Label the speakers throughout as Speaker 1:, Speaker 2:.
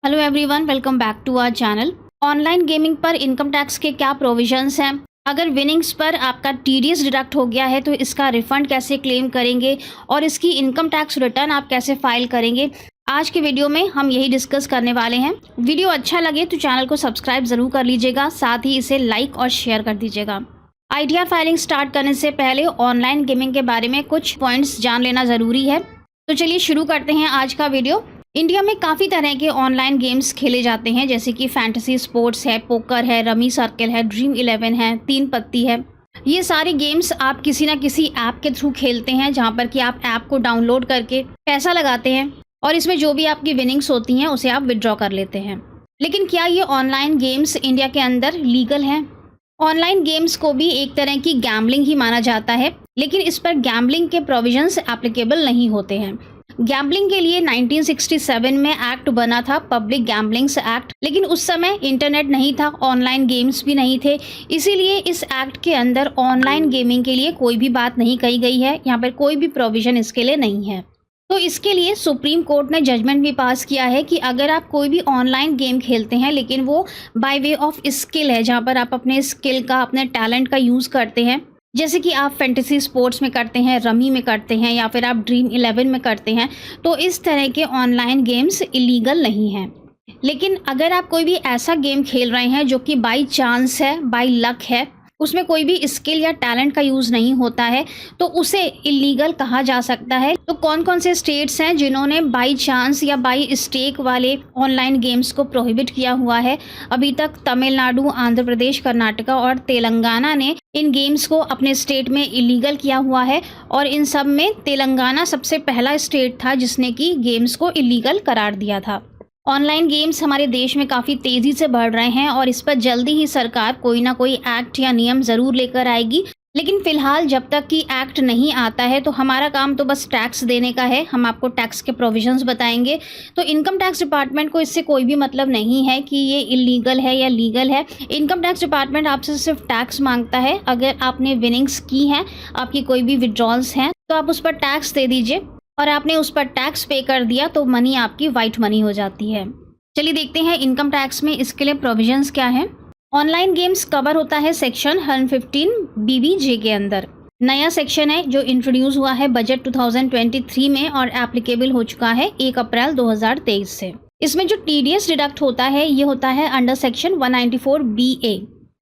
Speaker 1: Hello everyone, welcome back to our channel. Online gaming पर income tax के क्या provisions हैं? अगर विनिंग्स पर आपका टीडीएस डिडक्ट हो गया है तो इसका रिफंड कैसे क्लेम करेंगे और इसकी इनकम टैक्स रिटर्न आप कैसे फाइल करेंगे, आज के वीडियो में हम यही डिस्कस करने वाले हैं। वीडियो अच्छा लगे तो चैनल को सब्सक्राइब ज़रूर कर लीजिएगा, साथ ही इसे लाइक और शेयर कर दीजिएगा। आईटीआर फाइलिंग स्टार्ट करने से पहले ऑनलाइन गेमिंग के बारे में कुछ पॉइंट्स जान लेना ज़रूरी है। तो चलिए शुरू करते हैं आज का वीडियो। इंडिया में काफ़ी तरह के ऑनलाइन गेम्स खेले जाते हैं, जैसे कि फैंटेसी स्पोर्ट्स है, पोकर है, रमी सर्कल है, ड्रीम 11 है, तीन पत्ती है। ये सारे गेम्स आप किसी ना किसी ऐप के थ्रू खेलते हैं, जहाँ पर कि आप ऐप को डाउनलोड करके पैसा लगाते हैं और इसमें जो भी आपकी विनिंग्स होती हैं उसे आप विड्रॉ कर लेते हैं। लेकिन क्या ये ऑनलाइन गेम्स इंडिया के अंदर लीगल हैं? ऑनलाइन गेम्स को भी एक तरह की गैम्बलिंग ही माना जाता है, लेकिन इस पर गैम्बलिंग के प्रोविजंस एप्लीकेबल नहीं होते हैं। गैम्बलिंग के लिए 1967 में एक्ट बना था, पब्लिक गैम्बलिंग्स एक्ट, लेकिन उस समय इंटरनेट नहीं था, ऑनलाइन गेम्स भी नहीं थे, इसीलिए इस एक्ट के अंदर ऑनलाइन गेमिंग के लिए कोई भी बात नहीं कही गई है। यहाँ पर कोई भी प्रोविजन इसके लिए नहीं है। तो इसके लिए सुप्रीम कोर्ट ने जजमेंट भी पास किया है कि अगर आप कोई भी ऑनलाइन गेम खेलते हैं लेकिन वो बाय वे ऑफ स्किल है, जहाँ पर आप अपने स्किल का, अपने टैलेंट का यूज़ करते हैं, जैसे कि आप फैंटेसी स्पोर्ट्स में करते हैं, रमी में करते हैं या फिर आप ड्रीम 11 में करते हैं, तो इस तरह के ऑनलाइन गेम्स इलीगल नहीं हैं। लेकिन अगर आप कोई भी ऐसा गेम खेल रहे हैं जो कि बाय चांस है, बाय लक है, उसमें कोई भी स्किल या टैलेंट का यूज़ नहीं होता है, तो उसे इलीगल कहा जा सकता है। तो कौन कौन से स्टेट्स हैं जिन्होंने बाय चांस या बाय स्टेक वाले ऑनलाइन गेम्स को प्रोहिबिट किया हुआ है? अभी तक तमिलनाडु, आंध्र प्रदेश, कर्नाटका और तेलंगाना ने इन गेम्स को अपने स्टेट में इलीगल किया हुआ है, और इन सब में तेलंगाना सबसे पहला स्टेट था जिसने कि गेम्स को इलीगल करार दिया था। ऑनलाइन गेम्स हमारे देश में काफ़ी तेज़ी से बढ़ रहे हैं और इस पर जल्दी ही सरकार कोई ना कोई एक्ट या नियम ज़रूर लेकर आएगी। लेकिन फ़िलहाल जब तक कि एक्ट नहीं आता है तो हमारा काम तो बस टैक्स देने का है। हम आपको टैक्स के प्रोविजंस बताएंगे। तो इनकम टैक्स डिपार्टमेंट को इससे कोई भी मतलब नहीं है कि ये इलीगल है या लीगल है। इनकम टैक्स डिपार्टमेंट आपसे सिर्फ टैक्स मांगता है। अगर आपने विनिंग्स की हैं, आपकी कोई भी विड्रॉल्स हैं, तो आप उस पर टैक्स दे दीजिए, और आपने उस पर टैक्स पे कर दिया तो मनी आपकी वाइट मनी हो जाती है। चलिए देखते हैं इनकम टैक्स में इसके लिए प्रोविजंस क्या है। ऑनलाइन गेम्स कवर होता है सेक्शन 115 BBJ के अंदर। नया सेक्शन है जो इंट्रोड्यूस हुआ है बजट 2023 में और एप्लीकेबल हो चुका है 1 अप्रैल 2023 से। इसमें जो टीडीएस डिडक्ट होता है ये होता है अंडर सेक्शन 194 BA।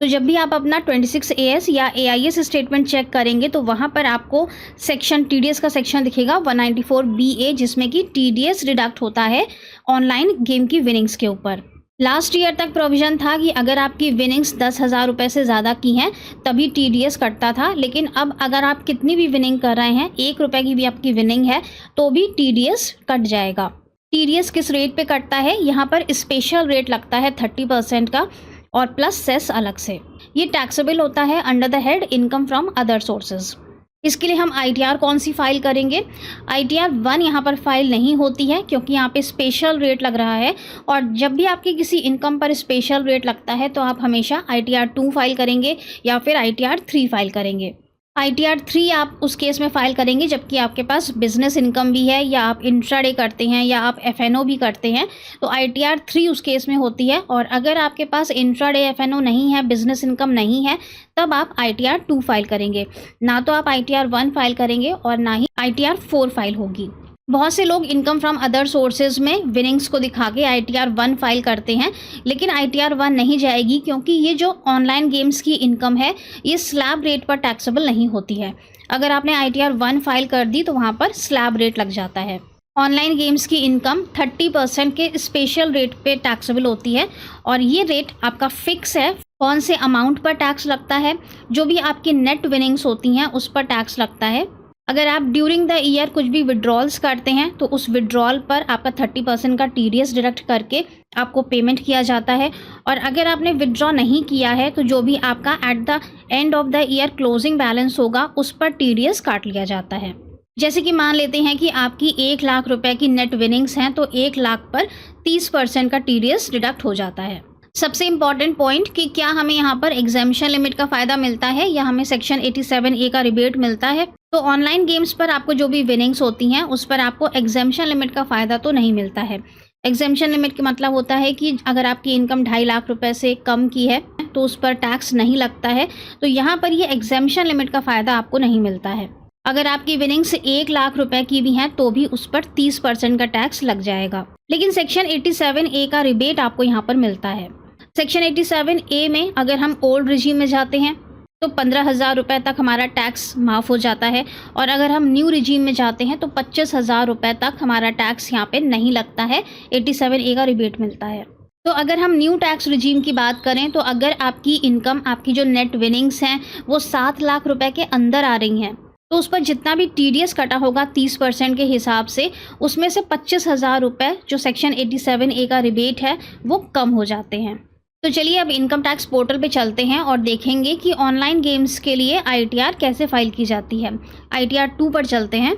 Speaker 1: तो जब भी आप अपना 26 AS या AIS स्टेटमेंट चेक करेंगे तो वहाँ पर आपको सेक्शन टीडीएस का सेक्शन दिखेगा 194 BA, जिसमें कि टीडीएस डिडक्ट होता है ऑनलाइन गेम की विनिंग्स के ऊपर। लास्ट ईयर तक प्रोविजन था कि अगर आपकी विनिंग्स 10,000 रुपये से ज़्यादा की हैं तभी टीडीएस कटता था, लेकिन अब अगर आप कितनी भी विनिंग कर रहे हैं, 1 रुपये की भी आपकी विनिंग है तो भी टीडीएस कट जाएगा। टीडीएस किस रेट पे कटता है? यहाँ पर स्पेशल रेट लगता है 30% का और प्लस सेस अलग से। ये टैक्सेबल होता है under the head income from other sources. इसके लिए हम आईटीआर कौन सी फाइल करेंगे? आईटीआर 1 यहाँ पर फाइल नहीं होती है क्योंकि यहाँ पे स्पेशल रेट लग रहा है, और जब भी आपकी किसी इनकम पर स्पेशल रेट लगता है तो आप हमेशा आईटीआर 2 फाइल करेंगे या फिर आईटीआर 3 फाइल करेंगे। आईटीआर 3 आप उस केस में फ़ाइल करेंगे जबकि आपके पास बिजनेस इनकम भी है, या आप इंट्राडे करते हैं, या आप एफएनओ भी करते हैं, तो आईटीआर 3 उस केस में होती है। और अगर आपके पास इंट्राडे, एफएनओ नहीं है, बिजनेस इनकम नहीं है, तब आप आईटीआर 2 फाइल करेंगे। ना तो आप आईटीआर 1 फाइल करेंगे और ना ही आईटीआर 4 फाइल होगी। बहुत से लोग इनकम फ्रॉम अदर सोर्सेज में विनिंग्स को दिखा के आईटीआर 1 फाइल करते हैं, लेकिन आईटीआर 1 नहीं जाएगी क्योंकि ये जो ऑनलाइन गेम्स की इनकम है ये स्लैब रेट पर टैक्सेबल नहीं होती है। अगर आपने आईटीआर 1 फाइल कर दी तो वहाँ पर स्लैब रेट लग जाता है। ऑनलाइन गेम्स की इनकम 30% के स्पेशल रेट पे टैक्सेबल होती है, और ये रेट आपका फिक्स है। कौन से अमाउंट पर टैक्स लगता है? जो भी आपकी नेट विनिंग्स होती हैं उस पर टैक्स लगता है। अगर आप ड्यूरिंग द ईयर कुछ भी विड्रॉल्स करते हैं तो उस विड्रॉल पर आपका 30% का टीडीएस डिडक्ट करके आपको पेमेंट किया जाता है। और अगर आपने विड्रॉ नहीं किया है तो जो भी आपका at the end of the year closing balance होगा उस पर टीडीएस काट लिया जाता है। जैसे कि मान लेते हैं कि आपकी 1 लाख रुपए की नेट विनिंग्स हैं तो 1 लाख पर 30% का टीडीएस डिडक्ट हो जाता है। सबसे इम्पॉर्टेंट पॉइंट कि क्या हमें यहाँ पर एग्जामिशन लिमिट का फ़ायदा मिलता है या हमें सेक्शन 87A का रिबेट मिलता है। तो ऑनलाइन गेम्स पर आपको जो भी विनिंग्स होती हैं उस पर आपको एग्जामिशन लिमिट का फ़ायदा तो नहीं मिलता है। एग्जेम्पशन लिमिट का मतलब होता है कि अगर आपकी इनकम 2.5 लाख रुपए से कम की है तो उस पर टैक्स नहीं लगता है। तो यहाँ पर ये एग्जेम्पशन लिमिट का फ़ायदा आपको नहीं मिलता है। अगर आपकी विनिंग्स 1 लाख रुपए की भी हैं तो भी उस पर 30% का टैक्स लग जाएगा। लेकिन सेक्शन 87A का रिबेट आपको यहाँ पर मिलता है। सेक्शन 87A में अगर हम ओल्ड रिजीम में जाते हैं तो 15,000 रुपये तक हमारा टैक्स माफ़ हो जाता है, और अगर हम न्यू रिजीम में जाते हैं तो 25,000 रुपये तक हमारा टैक्स यहाँ पे नहीं लगता है। 87A का रिबेट मिलता है। तो अगर हम न्यू टैक्स रिजीम की बात करें तो अगर आपकी इनकम, आपकी जो नेट विनिंग्स हैं वो 7 लाख रुपए के अंदर आ रही हैं तो उस पर जितना भी TDS कटा होगा 30% के हिसाब से, उसमें से 25,000 रुपये जो सेक्शन 87A का रिबेट है वो कम हो जाते हैं। तो चलिए अब इनकम टैक्स पोर्टल पे चलते हैं और देखेंगे कि ऑनलाइन गेम्स के लिए ITR कैसे फाइल की जाती है। ITR 2 पर चलते हैं।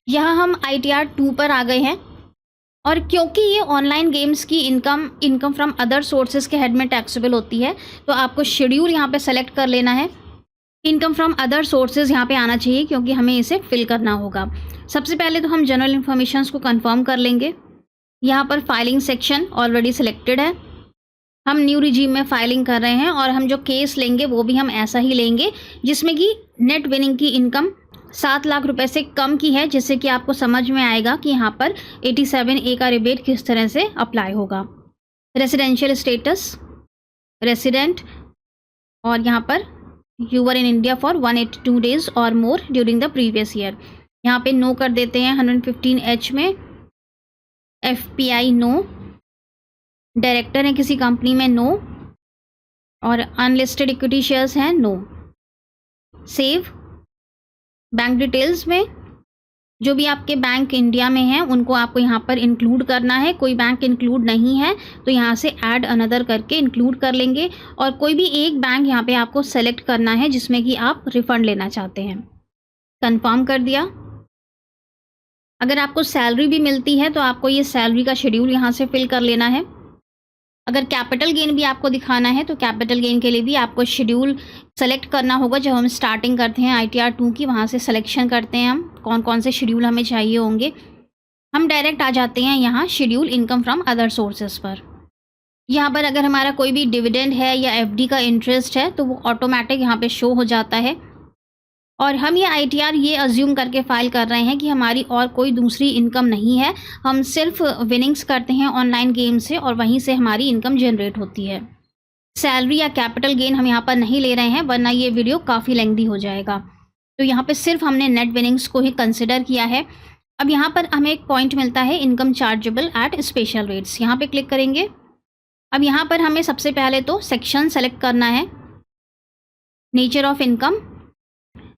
Speaker 1: यहाँ हम ITR 2 पर आ गए हैं, और क्योंकि ये ऑनलाइन गेम्स की इनकम फ्रॉम अदर सोर्सेज के हेड में टैक्सेबल होती है तो आपको शेड्यूल यहाँ पे सेलेक्ट कर लेना है। इनकम फ्रॉम अदर सोर्सेज यहाँ पे आना चाहिए क्योंकि हमें इसे फिल करना होगा। सबसे पहले तो हम जनरल इन्फॉर्मेशंस को कंफर्म कर लेंगे। यहाँ पर फाइलिंग सेक्शन ऑलरेडी सिलेक्टेड है। हम न्यू रिजीम में फाइलिंग कर रहे हैं और हम जो केस लेंगे वो भी हम ऐसा ही लेंगे जिसमें कि नेट विनिंग की इनकम 7 लाख रुपए से कम की है, जिससे कि आपको समझ में आएगा कि यहाँ पर 87A का रिबेट किस तरह से अप्लाई होगा। रेसिडेंशियल स्टेटस रेसिडेंट, और यहाँ पर you were in India for 182 days और more during the previous year, यहाँ पे नो कर देते हैं 115H में। FPI नो, डायरेक्टर है किसी कंपनी में नो, और अनलिस्टेड इक्विटी शेयर्स हैं नो। सेव, बैंक डिटेल्स में जो भी आपके बैंक इंडिया में हैं उनको आपको यहाँ पर इंक्लूड करना है। कोई बैंक इंक्लूड नहीं है तो यहाँ से ऐड अनदर करके इंक्लूड कर लेंगे, और कोई भी एक बैंक यहाँ पे आपको सेलेक्ट करना है जिसमें कि आप रिफंड लेना चाहते हैं। कंफर्म कर दिया। अगर आपको सैलरी भी मिलती है तो आपको ये सैलरी का शेड्यूल यहाँ से फिल कर लेना है। अगर कैपिटल गेन भी आपको दिखाना है तो कैपिटल गेन के लिए भी आपको शेड्यूल सेलेक्ट करना होगा। जब हम स्टार्टिंग करते हैं ITR 2 की, वहाँ से सिलेक्शन करते हैं हम कौन कौन से शेड्यूल हमें चाहिए होंगे। हम डायरेक्ट आ जाते हैं यहाँ schedule income from other sources पर। यहाँ पर अगर हमारा कोई भी डिविडेंड है या FD का इंटरेस्ट है तो वो ऑटोमेटिक यहाँ पे शो हो जाता है, और हम ये ITR ये अज्यूम करके फाइल कर रहे हैं कि हमारी और कोई दूसरी इनकम नहीं है। हम सिर्फ विनिंग्स करते हैं ऑनलाइन गेम से और वहीं से हमारी इनकम जनरेट होती है। सैलरी या कैपिटल गेन हम यहाँ पर नहीं ले रहे हैं वरना ये वीडियो काफ़ी लेंथी हो जाएगा। तो यहाँ पे सिर्फ हमने नेट विनिंग्स को ही कंसिडर किया है। अब यहाँ पर हमें एक पॉइंट मिलता है income chargeable at special rates, यहाँ पे क्लिक करेंगे। अब यहाँ पर हमें सबसे पहले तो सेक्शन सेलेक्ट करना है। नेचर ऑफ इनकम,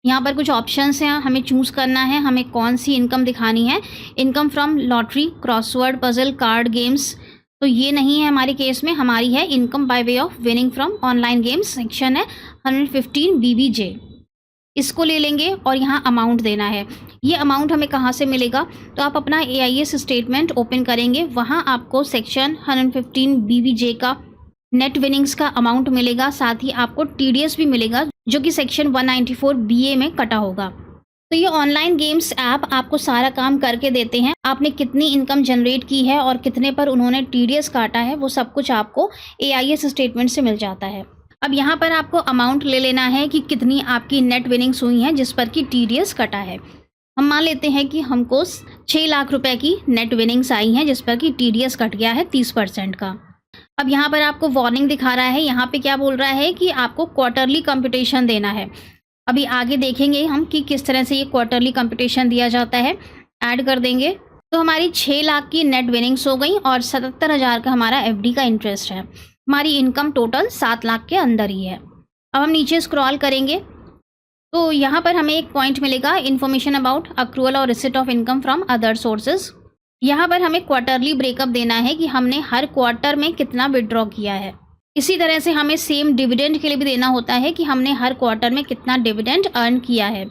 Speaker 1: यहाँ पर कुछ ऑप्शंस हैं, हमें चूज़ करना है हमें कौन सी इनकम दिखानी है। Income from lottery, crossword puzzle, card games, तो ये नहीं है हमारे केस में। हमारी है income by way of winning from online games, section है 115 BBJ, इसको ले लेंगे और यहाँ अमाउंट देना है। ये अमाउंट हमें कहाँ से मिलेगा, तो आप अपना AIS स्टेटमेंट ओपन करेंगे, वहाँ आपको सेक्शन 115 BBJ का नेट विनिंग्स का अमाउंट मिलेगा, साथ ही आपको TDS भी मिलेगा जो कि सेक्शन 194 BA में कटा होगा। तो ये ऑनलाइन गेम्स ऐप आपको सारा काम करके देते हैं। आपने कितनी इनकम जनरेट की है और कितने पर उन्होंने TDS काटा है वो सब कुछ आपको AIS स्टेटमेंट से मिल जाता है। अब यहाँ पर आपको अमाउंट ले लेना है कि कितनी आपकी नेट विनिंग्स हुई हैं जिस पर कि TDS कटा है। हम मान लेते हैं कि हमको 6 लाख रुपए की नेट विनिंग्स आई हैं जिस पर कि TDS कट गया है 30% का। अब यहाँ पर आपको वार्निंग दिखा रहा है, यहाँ पे क्या बोल रहा है कि आपको क्वार्टरली कंप्यूटेशन देना है। अभी आगे देखेंगे हम कि किस तरह से ये क्वार्टरली कंप्यूटेशन दिया जाता है। ऐड कर देंगे तो हमारी 6 लाख की नेट विनिंग्स हो गई और 77,000 का हमारा FD का इंटरेस्ट है। हमारी इनकम टोटल 7 लाख के अंदर ही है। अब हम नीचे स्क्रॉल करेंगे तो यहाँ पर हमें एक पॉइंट मिलेगा, इन्फॉर्मेशन अबाउट अक्रूवल और receipt of income from other sources. यहाँ पर हमें क्वार्टरली ब्रेकअप देना है कि हमने हर क्वार्टर में कितना विड्रॉ किया है। इसी तरह से हमें सेम डिविडेंड के लिए भी देना होता है कि हमने हर क्वार्टर में कितना डिविडेंड अर्न किया है।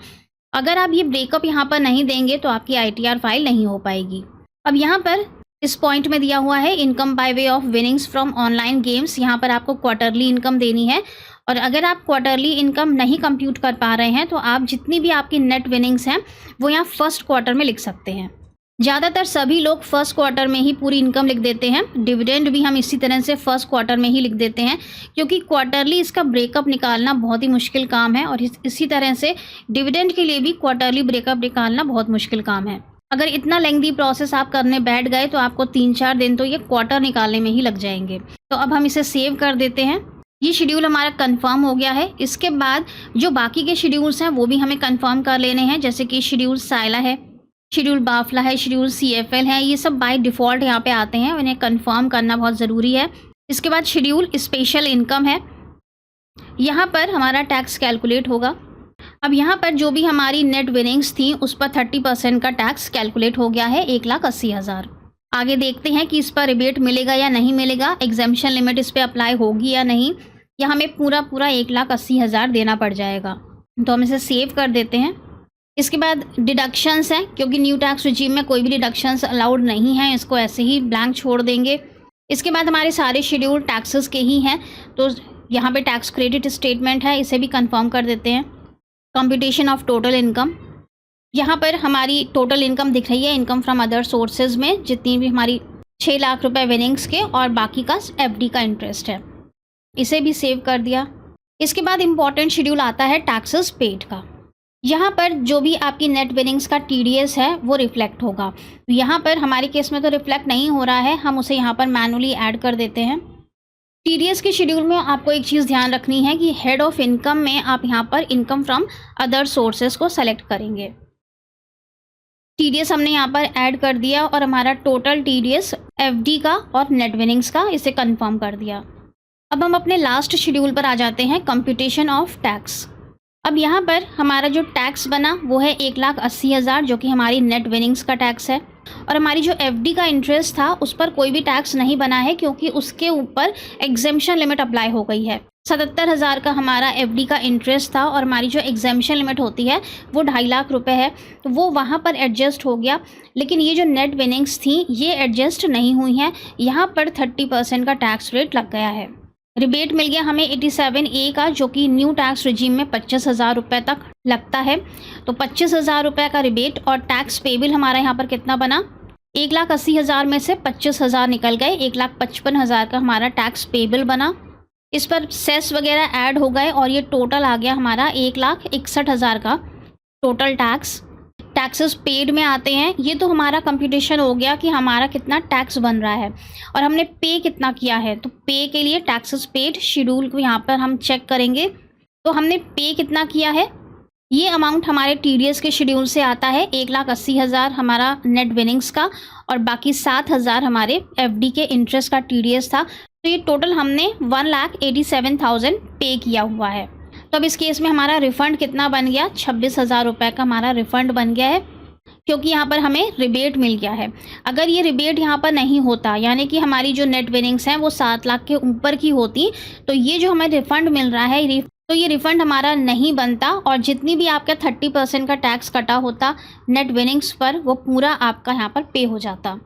Speaker 1: अगर आप ये ब्रेकअप यहाँ पर नहीं देंगे तो आपकी ITR फाइल नहीं हो पाएगी। अब यहाँ पर इस पॉइंट में दिया हुआ है income by way of winnings from online games, यहाँ पर आपको क्वार्टरली इनकम देनी है। और अगर आप क्वार्टरली इनकम नहीं कंप्यूट कर पा रहे हैं तो आप जितनी भी आपकी नेट विनिंग्स हैं वो यहाँ फर्स्ट क्वार्टर में लिख सकते हैं। ज़्यादातर सभी लोग फर्स्ट क्वार्टर में ही पूरी इनकम लिख देते हैं। डिविडेंड भी हम इसी तरह से फर्स्ट क्वार्टर में ही लिख देते हैं, क्योंकि क्वार्टरली इसका ब्रेकअप निकालना बहुत ही मुश्किल काम है और इसी तरह से डिविडेंड के लिए भी क्वार्टरली ब्रेकअप निकालना बहुत मुश्किल काम है। अगर इतना लेंथी प्रोसेस आप करने बैठ गए तो आपको 3-4 दिन तो ये क्वार्टर निकालने में ही लग जाएंगे। तो अब हम इसे सेव कर देते हैं। ये शेड्यूल हमारा कंफर्म हो गया है। इसके बाद जो बाकी के शेड्यूल्स हैं वो भी हमें कंफर्म कर लेने हैं, जैसे कि शेड्यूल साइला है, शेड्यूल बाफला है, शेड्यूल CFL है। ये सब बाय डिफ़ॉल्ट यहाँ पे आते हैं, इन्हें कंफर्म करना बहुत ज़रूरी है। इसके बाद शेड्यूल स्पेशल इनकम है, यहाँ पर हमारा टैक्स कैलकुलेट होगा। अब यहाँ पर जो भी हमारी नेट विनिंग्स थी उस पर 30% का टैक्स कैलकुलेट हो गया है, 1,80,000। आगे देखते हैं कि इस पर रिबेट मिलेगा या नहीं मिलेगा, एग्जेम्पशन लिमिट इस पर अप्लाई होगी या नहीं, या हमें पूरा 1,80,000 देना पड़ जाएगा। तो हम इसे सेव कर देते हैं। इसके बाद डिडक्शंस हैं, क्योंकि न्यू टैक्स रिजीम में कोई भी डिडक्शंस अलाउड नहीं है, इसको ऐसे ही ब्लैंक छोड़ देंगे। इसके बाद हमारे सारे शेड्यूल टैक्सेस के ही हैं, तो यहाँ पे टैक्स क्रेडिट स्टेटमेंट है, इसे भी कंफर्म कर देते हैं। कंप्यूटेशन ऑफ टोटल इनकम, यहाँ पर हमारी टोटल इनकम दिख रही है इनकम फ्रॉम अदर सोर्सेज में, जितनी भी हमारी 6 लाख रुपए विनिंग्स के और बाकी का FD का इंटरेस्ट है, इसे भी सेव कर दिया। इसके बाद इम्पॉर्टेंट शेड्यूल आता है टैक्सेस पेड का। यहाँ पर जो भी आपकी नेट विनिंग्स का TDS है वो रिफ्लेक्ट होगा। यहाँ पर हमारे केस में तो रिफ्लेक्ट नहीं हो रहा है, हम उसे यहाँ पर मैनुअली ऐड कर देते हैं। TDS के शेड्यूल में आपको एक चीज़ ध्यान रखनी है कि हेड ऑफ इनकम में आप यहाँ पर इनकम फ्रॉम अदर सोर्सेज को सेलेक्ट करेंगे। TDS हमने यहाँ पर ऐड कर दिया और हमारा टोटल TDS FD का और नेट विनिंग्स का, इसे कंफर्म कर दिया। अब हम अपने लास्ट शेड्यूल पर आ जाते हैं, कंप्यूटेशन ऑफ टैक्स। अब यहाँ पर हमारा जो टैक्स बना वो है 1,80,000, जो कि हमारी नेट विनिंग्स का टैक्स है, और हमारी जो FD का इंटरेस्ट था उस पर कोई भी टैक्स नहीं बना है, क्योंकि उसके ऊपर एग्जेम्पशन लिमिट अप्लाई हो गई है। 77,000 का हमारा FD का इंटरेस्ट था और हमारी जो एग्जेम्पशन लिमिट होती है वो 2.5 लाख रुपए है, तो वो वहाँ पर एडजस्ट हो गया। लेकिन ये जो नेट विनिंग्स थी ये एडजस्ट नहीं हुई हैं, यहाँ पर 30% का टैक्स रेट लग गया है। रिबेट मिल गया हमें 87A का, जो कि न्यू टैक्स रिजीम में 25,000 रुपये तक लगता है। तो 25,000 रुपये का रिबेट, और टैक्स पेबल हमारा यहाँ पर कितना बना, 1,80,000 में से 25,000 निकल गए, 1,55,000 का हमारा टैक्स पेबल बना। इस पर सेस वगैरह ऐड हो गए और ये टोटल आ गया हमारा 1,61,000 का टोटल टैक्स। टैक्सेस पेड में आते हैं, ये तो हमारा कंप्यूटेशन हो गया कि हमारा कितना टैक्स बन रहा है और हमने पे कितना किया है। तो पे के लिए टैक्सेस पेड शेड्यूल को यहाँ पर हम चेक करेंगे, तो हमने पे कितना किया है। ये अमाउंट हमारे TDS के शेड्यूल से आता है, 1,80,000 हमारा नेट विनिंग्स का और बाकी 7,000 हमारे FD के इंटरेस्ट का TDS था। तो ये टोटल हमने 1,87,000 पे किया हुआ है। तो अब इस केस में हमारा रिफ़ंड कितना बन गया, 26,000 रुपये का हमारा रिफ़ंड बन गया है, क्योंकि यहाँ पर हमें रिबेट मिल गया है। अगर ये रिबेट यहाँ पर नहीं होता, यानी कि हमारी जो नेट विनिंग्स हैं वो 7 लाख के ऊपर की होती, तो ये जो हमें रिफ़ंड मिल रहा है तो ये रिफ़ंड हमारा नहीं बनता, और जितनी भी आपका 30% का टैक्स कटा होता नेट विनिंग्स पर वो पूरा आपका यहाँ पर पे हो जाता।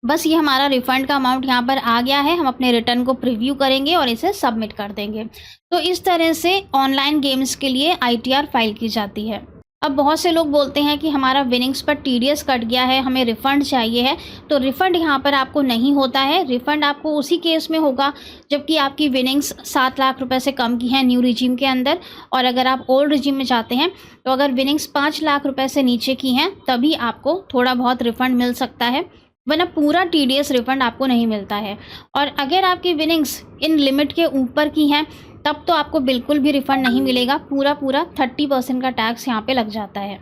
Speaker 1: बस ये हमारा रिफ़ंड का अमाउंट यहाँ पर आ गया है। हम अपने रिटर्न को प्रीव्यू करेंगे और इसे सबमिट कर देंगे। तो इस तरह से ऑनलाइन गेम्स के लिए ITR फाइल की जाती है। अब बहुत से लोग बोलते हैं कि हमारा विनिंग्स पर TDS कट गया है, हमें रिफ़ंड चाहिए है। तो रिफ़ंड यहाँ पर आपको नहीं होता है। रिफ़ंड आपको उसी केस में होगा जबकि आपकी विनिंग्स 7 लाख रुपए से कम की हैं न्यू रिजीम के अंदर, और अगर आप ओल्ड रिजीम में जाते हैं तो अगर विनिंग्स 5 लाख रुपए से नीचे की हैं तभी आपको थोड़ा बहुत रिफ़ंड मिल सकता है, वरना पूरा TDS रिफ़ंड आपको नहीं मिलता है। और अगर आपकी विनिंग्स इन लिमिट के ऊपर की हैं तब तो आपको बिल्कुल भी रिफ़ंड नहीं मिलेगा, पूरा 30% का टैक्स यहाँ पे लग जाता है।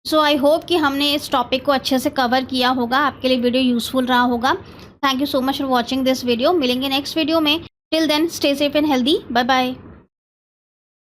Speaker 1: सो आई होप कि हमने इस टॉपिक को अच्छे से कवर किया होगा, आपके लिए वीडियो यूज़फुल रहा होगा। Thank you so much for watching this video. मिलेंगे नेक्स्ट वीडियो में। Till then stay safe and healthy. Bye bye.